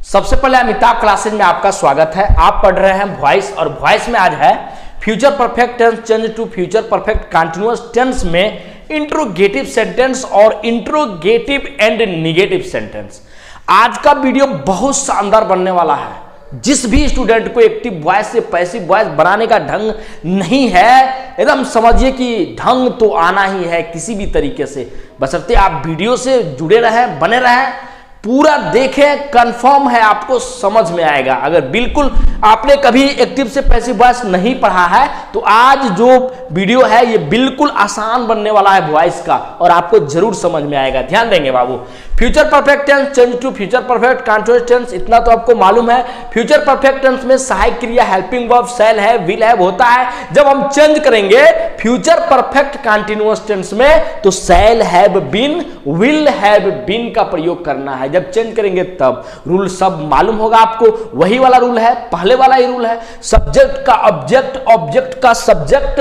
सबसे पहले अमिताभ क्लासेज में आपका स्वागत है। आप पढ़ रहे हैं वॉइस और वॉइस में आज है future perfect tense change to future perfect continuous tense में इंट्रोगेटिव सेंटेंस और इंट्रोगेटिव एंड नेगेटिव सेंटेंस। आज का वीडियो बहुत शानदार बनने वाला है। जिस भी स्टूडेंट को एक्टिव वॉइस से पैसिव वॉइस बनाने का ढंग नहीं है, एकदम समझिए कि ढंग तो आना ही है किसी भी तरीके से, बशर्ते आप वीडियो से जुड़े रहें, बने रहें, पूरा देखें, कंफर्म है आपको समझ में आएगा। अगर बिल्कुल आपने कभी एक्टिव से पैसिव वॉइस नहीं पढ़ा है तो आज जो वीडियो है ये बिल्कुल आसान बनने वाला है वॉइस का और आपको जरूर समझ में आएगा। ध्यान देंगे बाबू। Future perfect tense change to future perfect continuous tense, इतना तो आपको मालूम है। फ्यूचर परफेक्ट टेंस में सहायक क्रिया हेल्पिंग वर्ब शैल है, विल है होता है। जब हम चेंज करेंगे फ्यूचर परफेक्ट कंटीन्यूअस टेंस में तो shall have been, will have been का प्रयोग करना है। जब चेंज करेंगे तब रूल सब मालूम होगा आपको, वही वाला रूल है, पहले वाला ही रूल है। सब्जेक्ट का ऑब्जेक्ट, ऑब्जेक्ट का सब्जेक्ट,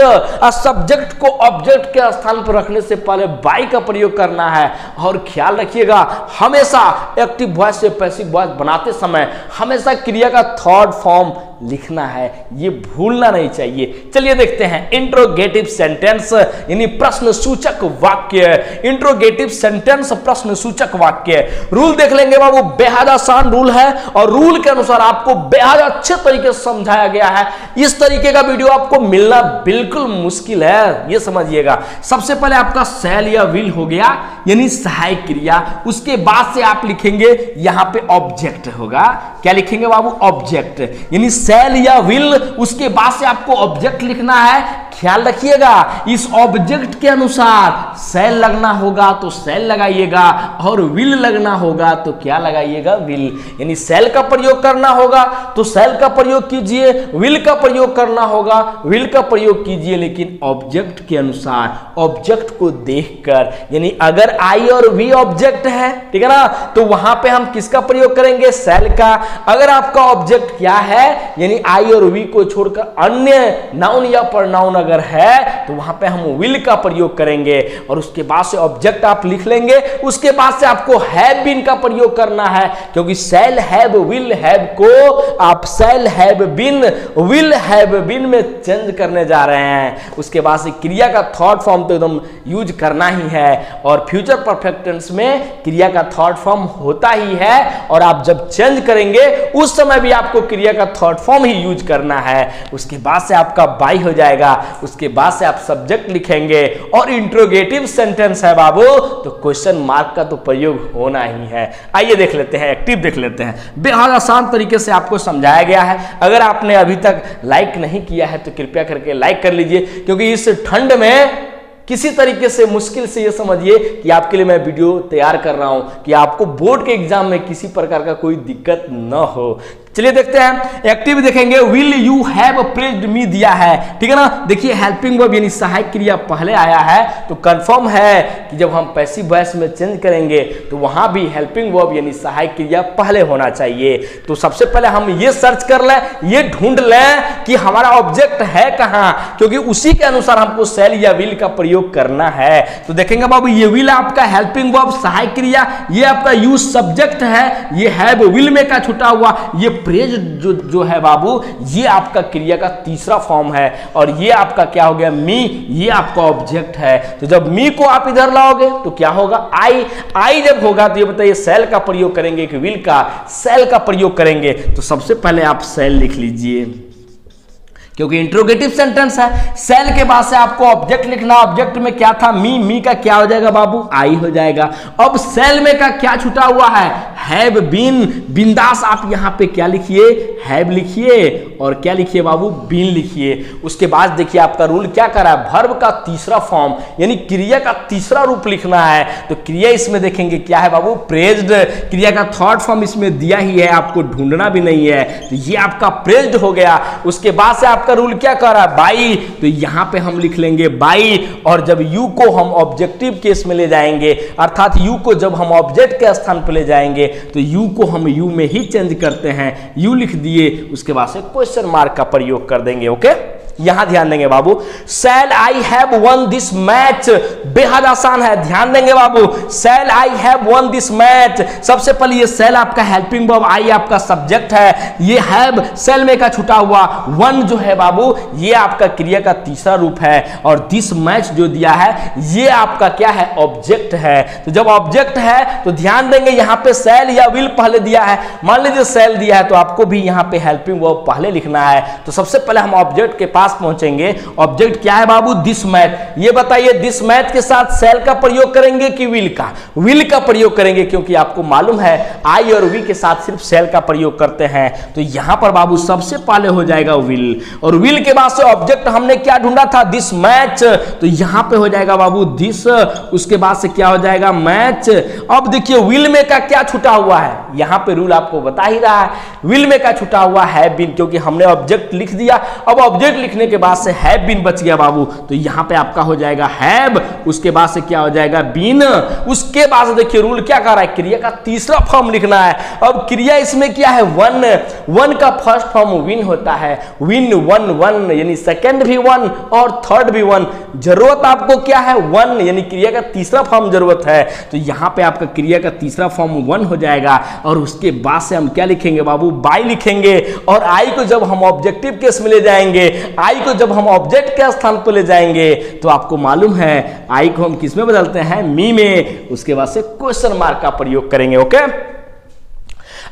सब्जेक्ट को ऑब्जेक्ट के स्थान पर रखने से पहले बाई का प्रयोग करना है। और ख्याल रखिएगा हमेशा एक्टिव वॉइस से पैसिव वॉइस बनाते समय हमेशा क्रिया का थर्ड फॉर्म लिखना है, ये भूलना नहीं चाहिए। चलिए देखते हैं इंट्रोगेटिव सेंटेंस यानी प्रश्न सूचक वाक्य। इंट्रोगेटिव सेंटेंस प्रश्न सूचक वाक्य रूल देख लेंगे बाबू। बेहद आसान रूल है और रूल के अनुसार आपको बेहद अच्छे तरीके से समझाया गया है। इस तरीके का वीडियो आपको मिलना बिल्कुल मुश्किल है, ये समझिएगा। सबसे पहले आपका शैल या विल हो गया यानी सहायक क्रिया, उसके बाद से आप लिखेंगे यहां पे ऑब्जेक्ट होगा। क्या लिखेंगे बाबू? ऑब्जेक्ट यानी शैल या विल, उसके बाद से आपको ऑब्जेक्ट लिखना है। ख्याल रखिएगा इस ऑब्जेक्ट के अनुसार शैल लगना होगा तो शैल लगाइएगा और विल लगना होगा तो क्या लगाइएगा? विल। यानी शैल का प्रयोग करना होगा तो शैल का प्रयोग कीजिए, विल का प्रयोग करना होगा विल का प्रयोग कीजिए, लेकिन ऑब्जेक्ट के अनुसार, ऑब्जेक्ट को देखकर। यानी अगर आई और वी ऑब्जेक्ट है, ठीक है ना, तो वहां पे हम किसका प्रयोग करेंगे? शैल का। अगर आपका ऑब्जेक्ट क्या है यानी आई और वी को छोड़कर अन्य नाउन या प्रोनाउन अगर है तो वहां पे हम विल का प्रयोग करेंगे और उसके बाद से ऑब्जेक्ट आप लिख लेंगे। उसके बाद से आपको हैव बीन का प्रयोग करना है क्योंकि शैल हैव विल हैव को आप shall have been will have been में चेंज करने जा रहे हैं। उसके बाद से क्रिया का थर्ड फॉर्म तो एकदम यूज करना ही है और फ्यूचर परफेक्ट टेंस में क्रिया का थर्ड फॉर्म होता ही है और आप जब चेंज करेंगे उस समय भी आपको क्रिया का थर्ड फॉर्म ही यूज करना है। उसके बाद से आपका बाई हो जाएगा, उसके बाद से आप सब्जेक्ट लिखेंगे और इंट्रोगेटिव सेंटेंस है बाबू तो क्वेश्चन मार्क का तो प्रयोग होना ही है। आइए देख लेते हैं, एक्टिव देख लेते हैं। बेहद आसान तरीके से आपको समझाया गया है। अगर आपने अभी तक लाइक नहीं किया है तो कृपया करके लाइक कर लीजिए क्योंकि इस ठंड में किसी तरीके से मुश्किल से ये समझिए कि आपके लिए मैं वीडियो तैयार कर रहा हूं कि आपको बोर्ड के एग्जाम में किसी प्रकार का कोई दिक्कत न हो। चलिए देखते हैं, एक्टिव देखेंगे। विल यू हैव प्रेज्ड मी दिया है, ठीक है ना। देखिए हेल्पिंग वर्ब यानी सहायक क्रिया पहले आया है तो कंफर्म है कि जब हम पैसिव वॉइस में चेंज करेंगे तो वहां भी हेल्पिंग वर्ब यानी सहायक क्रिया पहले होना चाहिए। तो सबसे पहले हम ये सर्च कर लें, ये ढूंढ लें कि हमारा ऑब्जेक्ट है कहां, क्योंकि उसी के अनुसार हमको शैल या विल का प्रयोग करना है। तो देखेंगे बाबू ये विल आपका हेल्पिंग वर्ब सहायक क्रिया, ये आपका यूज सब्जेक्ट है, ये हैव विल में का छुटा हुआ, ये प्रेज जो है बाबू ये आपका क्रिया का तीसरा फॉर्म है और ये आपका क्या हो गया? मी, ये आपका ऑब्जेक्ट है। तो जब मी को आप इधर लाओगे तो क्या होगा? आई। आई जब होगा तो ये बताइए शैल का प्रयोग करेंगे कि विल का? शैल का प्रयोग करेंगे। तो सबसे पहले आप शैल लिख लीजिए क्योंकि इंट्रोगेटिव सेंटेंस है। शैल के बाद से आपको ऑब्जेक्ट लिखना। ऑब्जेक्ट में क्या था? मी। मी का क्या हो जाएगा बाबू? आई हो जाएगा। अब शैल में का क्या छुटा हुआ है? Have been. बिंदास आप यहां पे क्या लिखिए? हैव लिखिए और क्या लिखिए बाबू? बीन लिखिए। उसके बाद देखिए आपका रूल क्या कर रहा है? वर्ब का तीसरा फॉर्म यानी क्रिया का तीसरा रूप लिखना है। तो क्रिया इसमें देखेंगे क्या है बाबू? प्रेज्ड। क्रिया का थर्ड फॉर्म इसमें दिया ही है, आपको ढूंढना भी नहीं है। तो ये आपका प्रेज्ड हो गया। उसके बाद से आपका रूल क्या कर रहा है? बाई। तो यहां पे हम लिख लेंगे बाई और जब यू को हम ऑब्जेक्टिव केस में ले जाएंगे अर्थात यू को जब हम ऑब्जेक्ट के स्थान पर ले जाएंगे तो यू को हम यू में ही चेंज करते हैं। यू लिख दिए, उसके बाद से क्वेश्चन मार्क का प्रयोग कर देंगे। ओके, यहां ध्यान देंगे बाबू, shall I have won this match, बेहद आसान है, ध्यान देंगे बाबू, shall I have won this match. सबसे पहले ये शैल आपका हेल्पिंग वर्ब, आई आपका सब्जेक्ट है, ये हैव शैल में का छुटा हुआ, वन जो है बाबू ये आपका क्रिया का तीसरा रूप है, और दिस मैच जो दिया है ये आपका क्या है, ऑब्जेक्ट है। तो जब ऑब्जेक्ट है तो ध्यान देंगे यहां पे शैल या विल पहले दिया है, मान लीजिए शैल दिया है तो आपको भी यहां पे हेल्पिंग वर्ब पहले लिखना है। तो सबसे पहले हम ऑब्जेक्ट के पास पहुंचेंगे। ऑब्जेक्ट क्या है बाबू, दिस मैच। ये बताइए दिस मैच के साथ शैल का प्रयोग करेंगे कि विल का? विल का प्रयोग करेंगे, क्योंकि आपको मालूम है आई और वी के साथ सिर्फ शैल का प्रयोग करते हैं। तो यहां पर बाबू सबसे पहले हो जाएगा विल, और विल के बाद से ऑब्जेक्ट हमने क्या ढूंढा था, दिस मैच, तो यहां पे हो जाएगा बाबू दिस, उसके बाद से क्या हो जाएगा, मैच। अब देखिए विल में का क्या छुटा हुआ है, यहां पे रूल आपको बता ही रहा है, विल में का छुटा हुआ है बीन, क्योंकि हमने ऑब्जेक्ट लिख दिया। अब ऑब्जेक्ट लिखने के बाद से हैव बीन बच गया बाबू, तो यहां पे आपका हो जाएगा हैव, उसके बाद से क्या हो जाएगा, बीन। उसके बाद से देखिए रूल क्या कर रहा है, क्रिया का तीसरा फॉर्म लिखना है। अब क्रिया इसमें क्या है, वन, वन का फर्स्ट फॉर्म विन होता है, विन, वन, वन यानी सेकंड भी वन और थर्ड भी वन। जरूरत आपको क्या है, वन, यानी क्रिया का तीसरा फॉर्म जरूरत है। तो यहां पे आपका क्रिया का तीसरा फॉर्म वन हो जाएगा, और उसके बाद से हम क्या लिखेंगे बाबू, बाई लिखेंगे। और आई को जब हम ऑब्जेक्टिव केस में ले जाएंगे, आई को जब हम ऑब्जेक्ट के स्थान पर ले जाएंगे, तो आपको मालूम है आई को हम किस में बदलते हैं, मी में। उसके बाद से क्वेश्चन मार्क का प्रयोग करेंगे। ओके,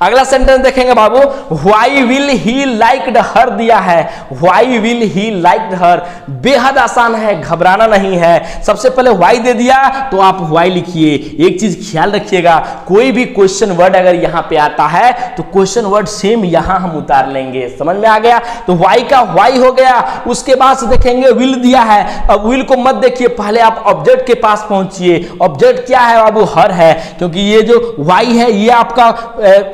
अगला सेंटेंस देखेंगे बाबू, व्हाई विल ही लाइक्ड हर दिया है, व्हाई विल ही लाइक्ड हर, बेहद आसान है, घबराना नहीं है। सबसे पहले व्हाई दे दिया तो आप व्हाई लिखिए। एक चीज ख्याल रखिएगा, कोई भी क्वेश्चन वर्ड अगर यहां पे आता है तो क्वेश्चन वर्ड सेम यहां हम उतार लेंगे, समझ में आ गया? तो व्हाई का व्हाई हो गया। उसके बाद से देखेंगे विल दिया है, अब विल को मत देखिए, पहले आप ऑब्जेक्ट के पास पहुंचिए। ऑब्जेक्ट क्या है बाबू, हर है, क्योंकि ये जो व्हाई है ये आपका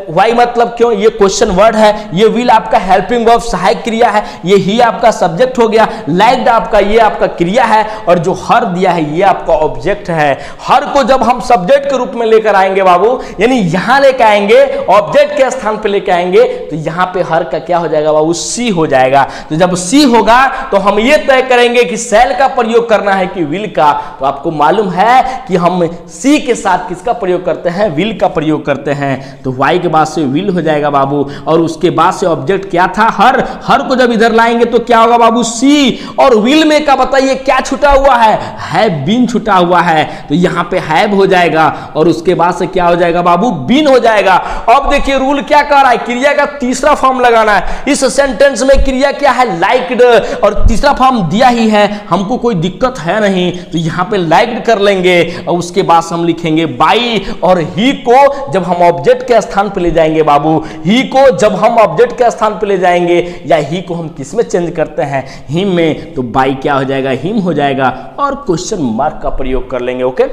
वाई मतलब क्यों, ये क्वेश्चन वर्ड है, ये विल आपका हेल्पिंग वर्ब सहायक क्रिया है, ये ही आपका सब्जेक्ट हो गया, लाइक्ड आपका ये आपका क्रिया है, और जो हर दिया है ये आपका ऑब्जेक्ट है। हर को जब हम सब्जेक्ट के रूप में लेकर आएंगे बाबू, यानी यहां लेकर आएंगे, ऑब्जेक्ट के स्थान पे लेकर आएंगे, तो यहां पे हर का क्या हो जाएगा बाबू, सी हो जाएगा। तो जब सी होगा तो हम ये तय करेंगे कि शैल का प्रयोग करना है कि विल का। तो आपको मालूम है कि हम सी के साथ किसका प्रयोग करते हैं, विल का प्रयोग करते हैं। तो वाई के बाद से विल हो जाएगा बाबू, और उसके बाद से ऑब्जेक्ट क्या था, हर। हर को जब इधर लाएंगे तो क्या होगा बाबू, सी। और विल में का बताइए क्या छुटा हुआ है, हैव बीन छुटा हुआ है, तो यहां पे हैव हो जाएगा, और उसके बाद से क्या हो जाएगा बाबू, बीन हो जाएगा। अब देखिए रूल क्या कह रहा है, क्रिया का तीसरा फॉर्म लगाना है। इस सेंटेंस में क्रिया क्या है, लाइक्ड, और तीसरा फॉर्म दिया ही है, हमको कोई दिक्कत है नहीं, तो यहां पे लाइक्ड कर लेंगे, और उसके बाद हम लिखेंगे बाई। और ही को जब हम ऑब्जेक्ट के स्थान पे ले जाएंगे बाबू, ही को जब हम ऑब्जेक्ट के स्थान पे ले जाएंगे, या ही को हम किस में चेंज करते हैं, हिम में, तो बाई क्या हो जाएगा, हिम हो जाएगा, और क्वेश्चन मार्क का प्रयोग कर लेंगे। ओके,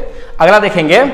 अगला देखेंगे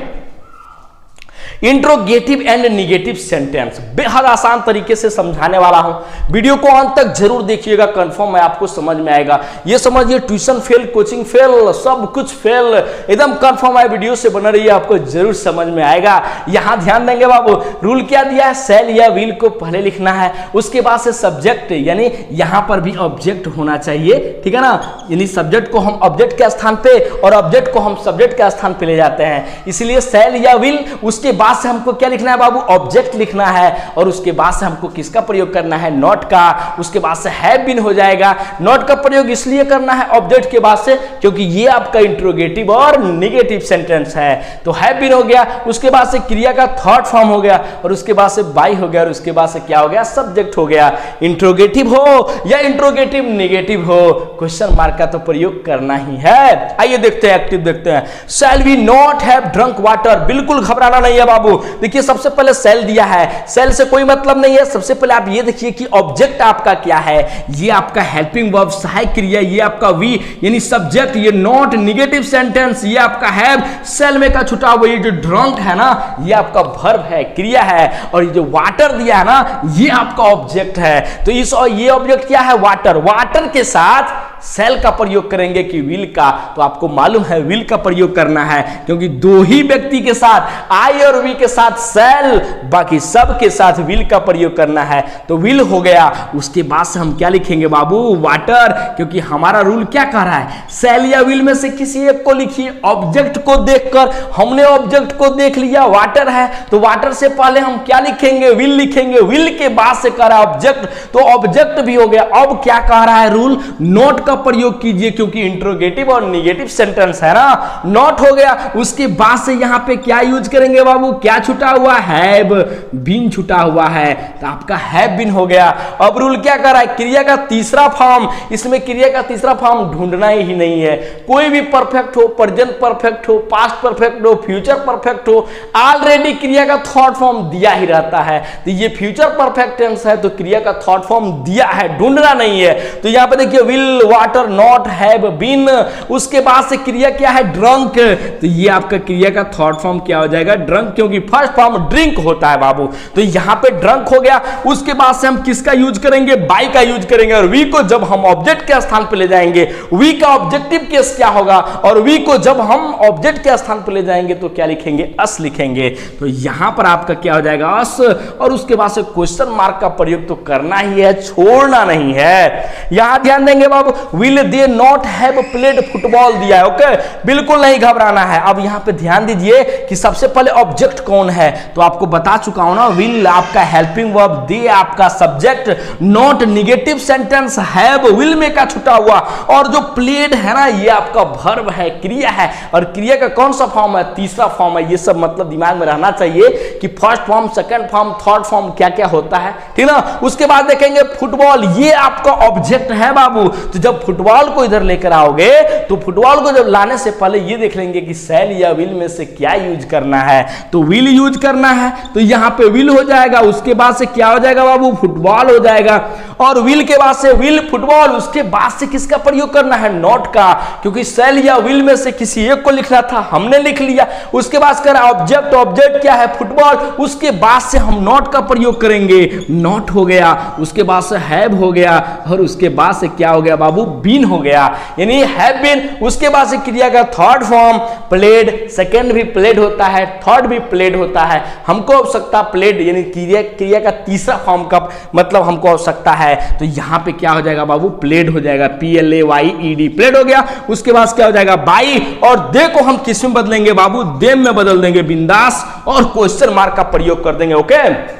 इंट्रोगेटिव एंड निगेटिव सेंटेंस। बेहद आसान तरीके से समझाने वाला हूं, वीडियो को अंत तक जरूर देखिएगा, कंफर्म है आपको समझ में आएगा। ये समझिए ट्यूशन फेल, कोचिंग फेल, सब कुछ फेल, एकदम कंफर्म है, वीडियो से बना रही है, आपको जरूर समझ में आएगा। यहां ध्यान देंगे बाबू, रूल क्या दिया है, शैल या विल को पहले लिखना है, उसके बाद से सब्जेक्ट, यानी यहां पर भी ऑब्जेक्ट होना चाहिए, ठीक है ना, यानी सब्जेक्ट को हम ऑब्जेक्ट के स्थान पे और ऑब्जेक्ट को हम सब्जेक्ट के स्थान पे ले जाते हैं, इसलिए शैल या विल। उसके बाद से हमको क्या लिखना है बाबू, ऑब्जेक्ट लिखना है, और उसके बाद से हमको किसका प्रयोग करना है, नॉट का। उसके बाद से हैव बीन हो जाएगा। नॉट का प्रयोग इसलिए करना है ऑब्जेक्ट के बाद से क्योंकि ये आपका इंट्रोगेटिव और निगेटिव सेंटेंस है, तो हैव बीन हो गया। उसके बाद से क्रिया का थर्ड फॉर्म हो गया, और उसके बाद से बाई हो गया, और उसके बाद से क्या हो गया, सब्जेक्ट हो गया। इंट्रोगेटिव हो या इंट्रोगेटिव निगेटिव हो, क्वेश्चन मार्क का तो प्रयोग करना ही है। आइए देखते हैं, एक्टिव देखते हैं। Shall we not have drunk water, बिल्कुल घबराना नहीं है बाबू। देखिए सबसे पहले सेल दिया है, सेल से कोई मतलब नहीं है। सबसे पहले आप ये देखिए कि ऑब्जेक्ट आपका क्या है, ये आपका हेल्पिंग वर्ब सहायक क्रिया, ये आपका वी यानी सब्जेक्ट, ये नॉट निगेटिव सेंटेंस, ये आपका हैव सेल में का छुटा हुआ, ये जो ड्रंक है ना ये आपका वर्ब है, क्रिया है, और ये जो वाटर दिया है ना ये आपका ऑब्जेक्ट है। तो इस और ये ऑब्जेक्ट क्या है, वाटर। वाटर के साथ सेल का प्रयोग करेंगे कि विल का? तो आपको मालूम है विल का प्रयोग करना है, क्योंकि दो ही व्यक्ति के साथ आई और वी के साथ सेल, बाकी सब के साथ विल का प्रयोग करना है। तो विल हो गया, उसके बाद से हम क्या लिखेंगे बाबू? वाटर, क्योंकि हमारा रूल क्या कह रहा है? सेल या विल में से किसी एक को लिखिए। ऑब्जेक्ट को देखकर हमने ऑब्जेक्ट को देख लिया, वाटर है, तो वाटर से पहले हम क्या लिखेंगे? विल लिखेंगे। विल के बाद से कह रहा है ऑब्जेक्ट, तो ऑब्जेक्ट भी हो गया। अब क्या कह रहा है रूल? नॉट का प्रयोग कीजिए, क्योंकि इंट्रोगेटिव और निगेटिव सेंटेंस है ना। नॉट हो गया, उसके बाद से यहां पे क्या यूज करेंगे बाबू? क्या छुटा हुआ? हैव बीन छुटा हुआ है, तो आपका हैव बीन हो गया। अब रूल क्या कर रहा है? क्रिया का तीसरा फॉर्म, इसमें क्रिया का तीसरा फॉर्म ढूंढना ही नहीं है। कोई भी परफेक्ट हो, प्रेजेंट परफेक्ट हो, पास्ट परफेक्ट हो, फ्यूचर परफेक्ट हो, ऑलरेडी क्रिया का थर्ड फॉर्म दिया ही रहता है। तो ये फ्यूचर परफेक्ट टेंस है, तो क्रिया का थर्ड फॉर्म दिया है, ढूंढना नहीं है। तो यहां पे देखिए will, water, not, have, been, उसके बाद से क्रिया क्या है? ड्रंक। तो ये आपका क्रिया का थर्ड फॉर्म क्या हो जाएगा? ड्रंक, क्योंकि फर्स्ट फॉर्म ड्रिंक होता है बाबू। तो यहां पे ड्रंक हो गया। उसके बाद से हम किसका यूज करेंगे? बाई का यूज करेंगे। और वी को जब हम ऑब्जेक्ट के स्थान पर ले जाएंगे, वी का ऑब्जेक्टिव केस क्या होगा? और वी को जब हम ऑब्जेक्ट के स्थान पर ले जाएंगे तो क्या लिखेंगे? अस लिखेंगे। तो यहां पर आपका क्या हो जाएगा? अस। और उसके बाद से क्वेश्चन मार्क का प्रयोग तो करना ही है, छोड़ना नहीं है। यहां ध्यान देंगे बाबू, will they not have played football दिया है, ओके, बिल्कुल नहीं घबराना है। अब यहां पे ध्यान दीजिए कि सबसे पहले ऑब्जेक्ट कौन है, तो आपको बता चुका हूं ना, विल आपका हेल्पिंग वर्ब, दे आपका subject, not negative sentence, have will में का छुटा हुआ, और जो प्लेड है ना ये आपका वर्ब है, क्रिया है। और क्रिया का कौन सा फॉर्म है? तीसरा फॉर्म है। ये सब मतलब दिमाग में रहना चाहिए कि first form, second form, third form क्या क्या होता है, ठीक ना। उसके बाद देखेंगे फुटबॉल, ये आपका ऑब्जेक्ट है बाबू। तो जब फुटबॉल को इधर लेकर आओगे तो फुटबॉल को जब लाने से पहले ये देख लेंगे कि सेल या विल में से क्या यूज करना है। तो विल यूज करना है, तो यहां पे विल हो जाएगा। उसके बाद से क्या हो जाएगा बाबू? फुटबॉल हो जाएगा। और विल के बाद से विल, फुटबॉल, उसके बाद से किसका प्रयोग करना है? नॉट का, क्योंकि सेल या विल में से किसी एक को लिखना था, हमने लिख लिया। उसके बाद करा ऑब्जेक्ट, ऑब्जेक्ट क्या है? फुटबॉल। उसके बाद से हम नॉट का प्रयोग करेंगे, नॉट हो गया। उसके बाद से हैव हो गया, और उसके बाद से क्या हो गया बाबू? बीन हो गया, यानी हैव बीन। उसके बाद से क्रिया का थर्ड फॉर्म प्लेड, सेकंड भी प्लेड होता है, थर्ड भी प्लेड होता है। हमको आवश्यकता प्लेड यानी क्रिया का तीसरा फॉर्म का मतलब हमको आवश्यकता है। तो यहां पे क्या हो जाएगा बाबू? प्लेड हो जाएगा, PLAYED, प्लेड हो गया। उसके बाद क्या हो जाएगा? बाई। और दे को हम किस में बदलेंगे बाबू? देम में बदल देंगे, बिंदास, और क्वेश्चन मार्क का प्रयोग कर देंगे, ओके।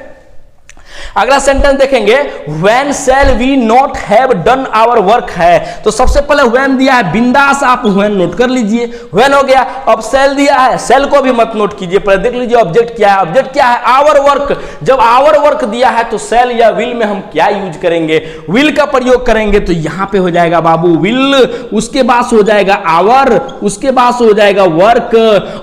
अगला सेंटेंस देखेंगे, when shall we not have done our work है। तो सबसे पहले when दिया है, बिंदास आप when नोट कर लीजिए, when हो गया। अब shall दिया है, shall को भी मत नोट कीजिए, पहले देख लीजिए ऑब्जेक्ट क्या है। ऑब्जेक्ट क्या है? our work। जब our work दिया है तो shall या will में हम क्या यूज करेंगे? will का प्रयोग करेंगे। तो यहां पे हो जाएगा बाबू will, उसके बाद हो जाएगा our, उसके बाद हो जाएगा work,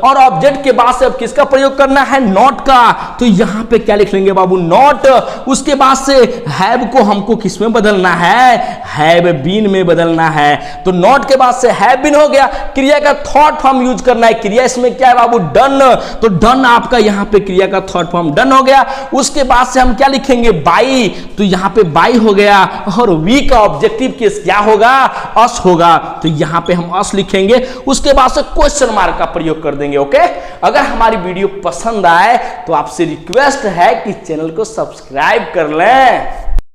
और ऑब्जेक्ट के बाद से अब किसका प्रयोग करना है? not का। तो यहां पे क्या लिख लेंगे बाबू? not। उसके बाद से हैव को हमको किस में बदलना है? हैव बीन में बदलना है। तो नॉट के बाद से हैव बीन हो गया। क्रिया का थर्ड फॉर्म यूज करना है। क्रिया इसमें क्या है बाबू? डन। तो डन आपका यहां पे क्रिया का थर्ड फॉर्म डन हो गया। उसके बाद से हम क्या लिखेंगे? बाई। तो यहां पे बाई हो गया, और वी का ऑब्जेक्टिव केस क्या होगा? अस होगा। तो यहां पे हम अस लिखेंगे। उसके बाद से क्वेश्चन मार्क का प्रयोग कर देंगे, ओके। अगर हमारी वीडियो पसंद आए तो आपसे रिक्वेस्ट है कि चैनल को सब्सक्राइब कर लें।